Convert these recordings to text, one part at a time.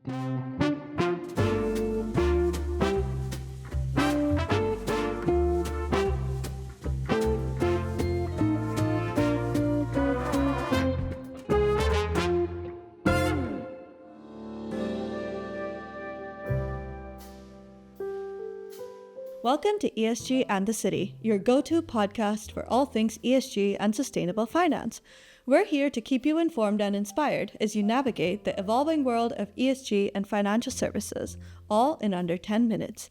Welcome to ESG and the City, your go-to podcast for all things ESG and sustainable finance. We're here to keep you informed and inspired as you navigate the evolving world of ESG and financial services, all in under 10 minutes.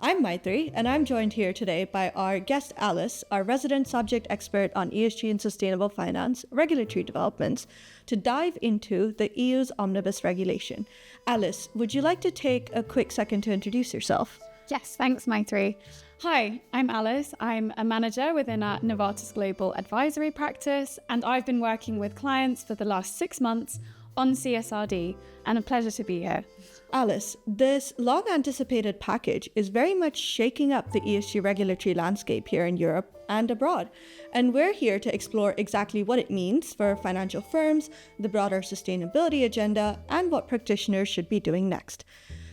I'm Maitrai, and I'm joined here today by our guest Alice, our resident subject expert on ESG and sustainable finance, regulatory developments, to dive into the EU's Omnibus regulation. Alice, would you like to take a quick second to introduce yourself? Yes, thanks, Maitrai. Hi, I'm Alice. I'm a manager within our Novartis Global Advisory practice, and I've been working with clients for the last 6 months on CSRD, and a pleasure to be here. Alice, this long-anticipated package is very much shaking up the ESG regulatory landscape here in Europe and abroad, and we're here to explore exactly what it means for financial firms, the broader sustainability agenda, and what practitioners should be doing next.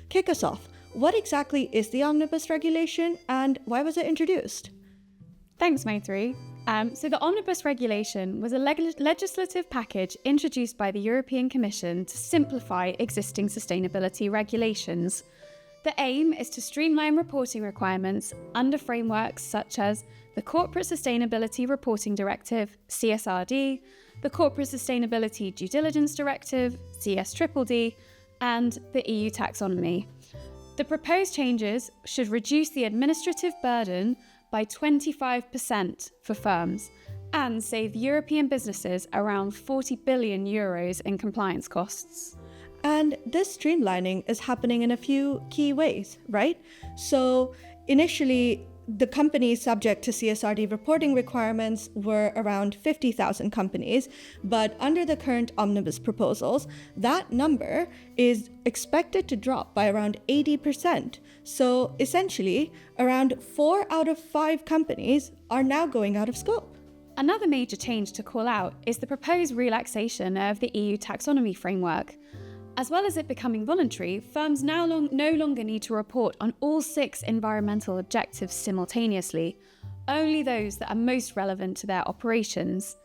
Kick us off. What exactly is the Omnibus regulation and why was it introduced? Thanks, Maitrai. So the Omnibus regulation was a legislative package introduced by the European Commission to simplify existing sustainability regulations. The aim is to streamline reporting requirements under frameworks such as the Corporate Sustainability Reporting Directive, CSRD, the Corporate Sustainability Due Diligence Directive, CSRD, and the EU Taxonomy. The proposed changes should reduce the administrative burden by 25% for firms and save European businesses around 40 billion euros in compliance costs. And this streamlining is happening in a few key ways, right? So initially, the companies subject to CSRD reporting requirements were around 50,000 companies, but under the current Omnibus proposals, that number is expected to drop by around 80%. So essentially, around 4 out of 5 companies are now going out of scope. Another major change to call out is the proposed relaxation of the EU Taxonomy framework. As well as it becoming voluntary, firms now no longer need to report on all 6 environmental objectives simultaneously, only those that are most relevant to their operations.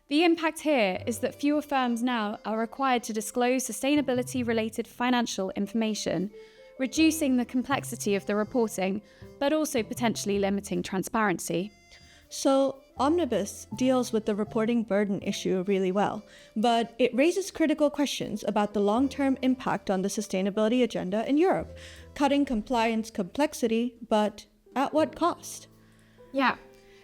The impact here is that fewer firms now are required to disclose sustainability-related financial information, reducing the complexity of the reporting, but also potentially limiting transparency. So, Omnibus deals with the reporting burden issue really well, but it raises critical questions about the long-term impact on the sustainability agenda in Europe, cutting compliance complexity, but at what cost? Yeah,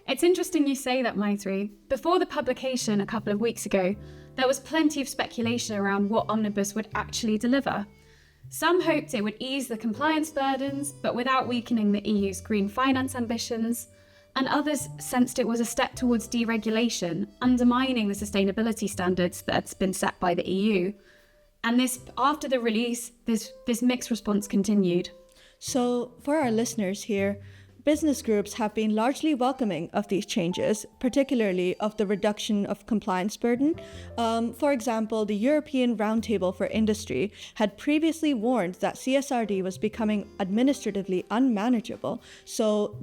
it's interesting you say that, Maitrai. Before the publication a couple of weeks ago, there was plenty of speculation around what Omnibus would actually deliver. Some hoped it would ease the compliance burdens, but without weakening the EU's green finance ambitions, and others sensed it was a step towards deregulation, undermining the sustainability standards that had been set by the EU. And after the release, this mixed response continued. So, for our listeners here, business groups have been largely welcoming of these changes, particularly of the reduction of compliance burden. For example, the European Roundtable for Industry had previously warned that CSRD was becoming administratively unmanageable. So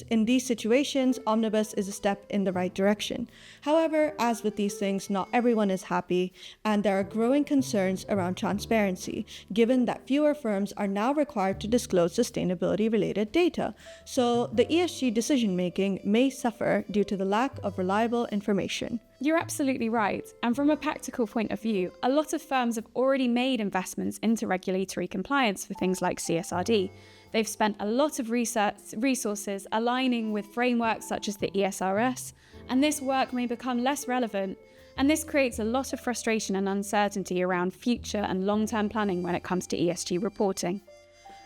in these situations, Omnibus is a step in the right direction. However, as with these things, not everyone is happy, and there are growing concerns around transparency, given that fewer firms are now required to disclose sustainability-related data. So the ESG decision-making may suffer due to the lack of reliable information. You're absolutely right. And from a practical point of view, a lot of firms have already made investments into regulatory compliance for things like CSRD. They've spent a lot of resources aligning with frameworks such as the ESRS, and this work may become less relevant. And this creates a lot of frustration and uncertainty around future and long-term planning when it comes to ESG reporting.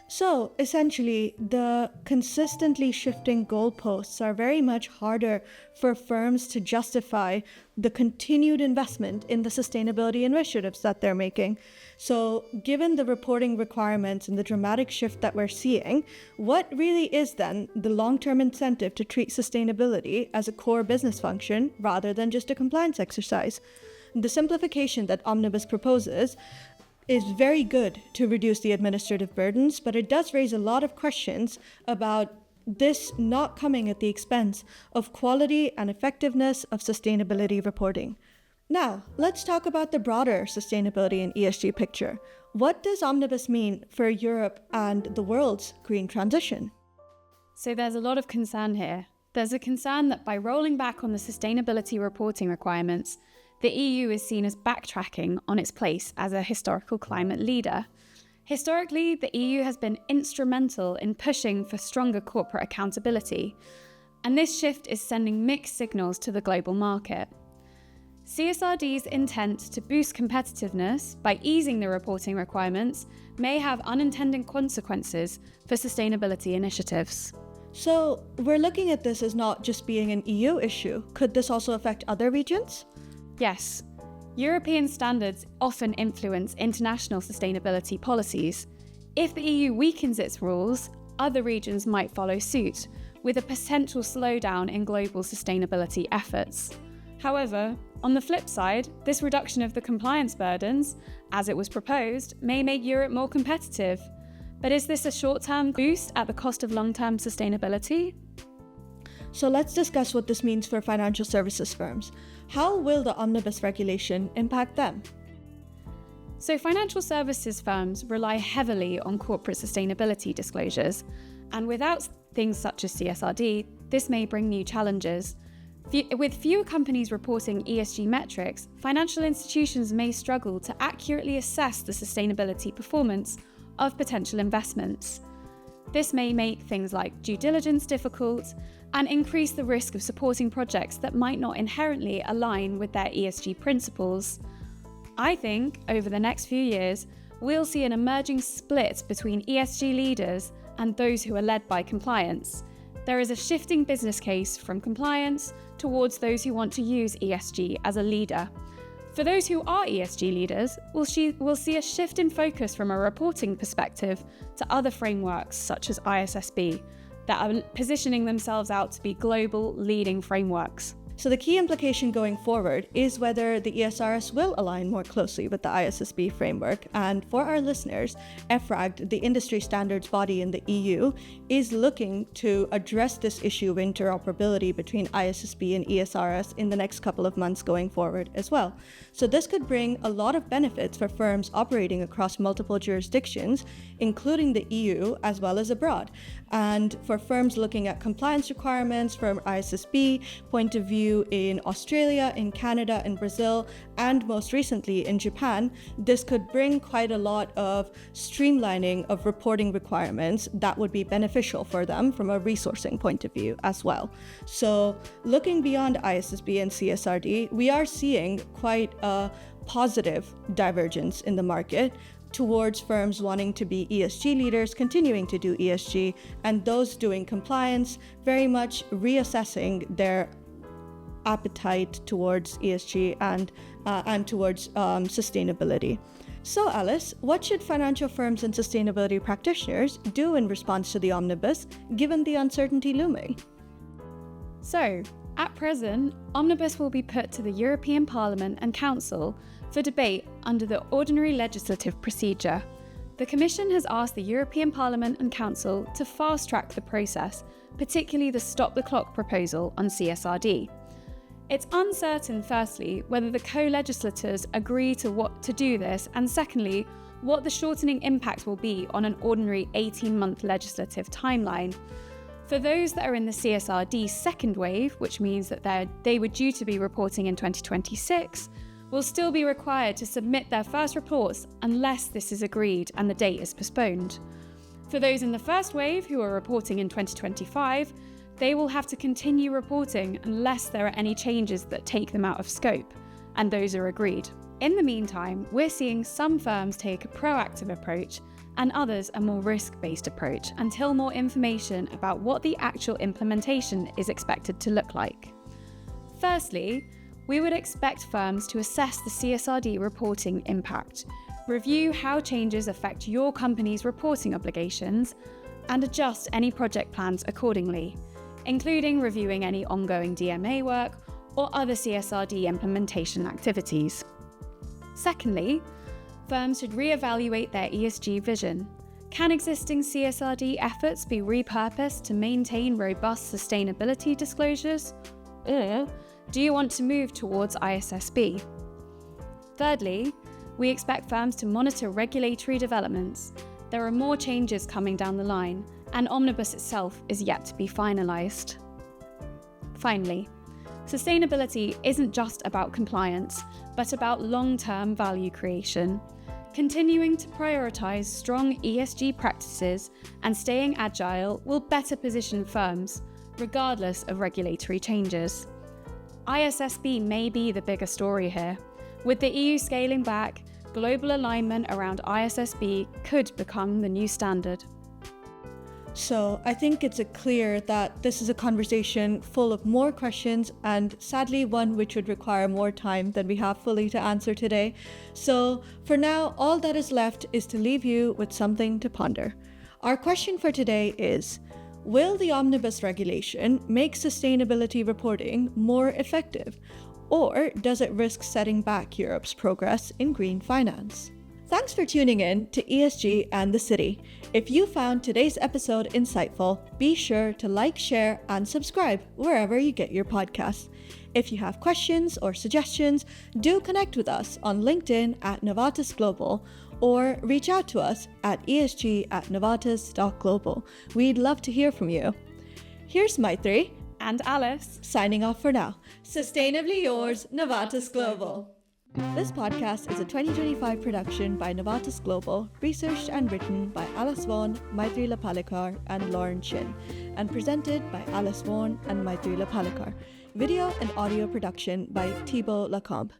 So, essentially, the consistently shifting goalposts are very much harder for firms to justify the continued investment in the sustainability initiatives that they're making. So, given the reporting requirements and the dramatic shift that we're seeing, what really is then the long-term incentive to treat sustainability as a core business function rather than just a compliance exercise? The simplification that Omnibus proposes is very good to reduce the administrative burdens, but it does raise a lot of questions about this not coming at the expense of quality and effectiveness of sustainability reporting. Now, let's talk about the broader sustainability and ESG picture. What does Omnibus mean for Europe and the world's green transition? So there's a lot of concern here. There's a concern that by rolling back on the sustainability reporting requirements, the EU is seen as backtracking on its place as a historical climate leader. Historically, the EU has been instrumental in pushing for stronger corporate accountability, and this shift is sending mixed signals to the global market. CSRD's intent to boost competitiveness by easing the reporting requirements may have unintended consequences for sustainability initiatives. So, we're looking at this as not just being an EU issue. Could this also affect other regions? Yes. European standards often influence international sustainability policies. If the EU weakens its rules, other regions might follow suit, with a potential slowdown in global sustainability efforts. However, on the flip side, this reduction of the compliance burdens, as it was proposed, may make Europe more competitive. But is this a short-term boost at the cost of long-term sustainability? So let's discuss what this means for financial services firms. How will the Omnibus regulation impact them? So financial services firms rely heavily on corporate sustainability disclosures, and without things such as CSRD, this may bring new challenges. With fewer companies reporting ESG metrics, financial institutions may struggle to accurately assess the sustainability performance of potential investments. This may make things like due diligence difficult and increase the risk of supporting projects that might not inherently align with their ESG principles. I think over the next few years, we'll see an emerging split between ESG leaders and those who are led by compliance. There is a shifting business case from compliance towards those who want to use ESG as a leader. For those who are ESG leaders, we'll see a shift in focus from a reporting perspective to other frameworks such as ISSB that are positioning themselves out to be global leading frameworks. So the key implication going forward is whether the ESRS will align more closely with the ISSB framework. And for our listeners, EFRAG, the industry standards body in the EU, is looking to address this issue of interoperability between ISSB and ESRS in the next couple of months going forward as well. So this could bring a lot of benefits for firms operating across multiple jurisdictions, including the EU as well as abroad. And for firms looking at compliance requirements from ISSB point of view in Australia, in Canada, in Brazil, and most recently in Japan, this could bring quite a lot of streamlining of reporting requirements that would be beneficial for them from a resourcing point of view as well. So looking beyond ISSB and CSRD, we are seeing quite a positive divergence in the market towards firms wanting to be ESG leaders, continuing to do ESG, and those doing compliance very much reassessing their appetite towards ESG and towards sustainability. So Alice, what should financial firms and sustainability practitioners do in response to the Omnibus, given the uncertainty looming? So, at present, Omnibus will be put to the European Parliament and Council for debate under the ordinary legislative procedure. The Commission has asked the European Parliament and Council to fast-track the process, particularly the Stop the Clock proposal on CSRD. It's uncertain, firstly, whether the co-legislators agree to do this, and secondly, what the shortening impact will be on an ordinary 18-month legislative timeline. For those that are in the CSRD second wave, which means that they were due to be reporting in 2026, will still be required to submit their first reports unless this is agreed and the date is postponed. For those in the first wave who are reporting in 2025, they will have to continue reporting unless there are any changes that take them out of scope, and those are agreed. In the meantime, we're seeing some firms take a proactive approach and others a more risk-based approach until more information about what the actual implementation is expected to look like. Firstly, we would expect firms to assess the CSRD reporting impact, review how changes affect your company's reporting obligations, and adjust any project plans accordingly, including reviewing any ongoing DMA work or other CSRD implementation activities. Secondly, firms should reevaluate their ESG vision. Can existing CSRD efforts be repurposed to maintain robust sustainability disclosures? Do you want to move towards ISSB? Thirdly, we expect firms to monitor regulatory developments. There are more changes coming down the line, and Omnibus itself is yet to be finalised. Finally, sustainability isn't just about compliance, but about long-term value creation. Continuing to prioritise strong ESG practices and staying agile will better position firms, regardless of regulatory changes. ISSB may be the bigger story here. With the EU scaling back, global alignment around ISSB could become the new standard. So I think it's clear that this is a conversation full of more questions and sadly one which would require more time than we have fully to answer today. So for now, all that is left is to leave you with something to ponder. Our question for today is, will the Omnibus regulation make sustainability reporting more effective? Or does it risk setting back Europe's progress in green finance? Thanks for tuning in to ESG and the City. If you found today's episode insightful, be sure to like, share, and subscribe wherever you get your podcasts. If you have questions or suggestions, do connect with us on LinkedIn at Novatus Global or reach out to us at esg@novatus.global. We'd love to hear from you. Here's Maitrai And Alice, signing off for now. Sustainably yours, Novatus Global. This podcast is a 2025 production by Novatus Global, researched and written by Alice Vaughan, Maitrai Palikar, and Lauren Chin, and presented by Alice Vaughan and Maitrai Palikar. Video and audio production by Thibaut Lacombe.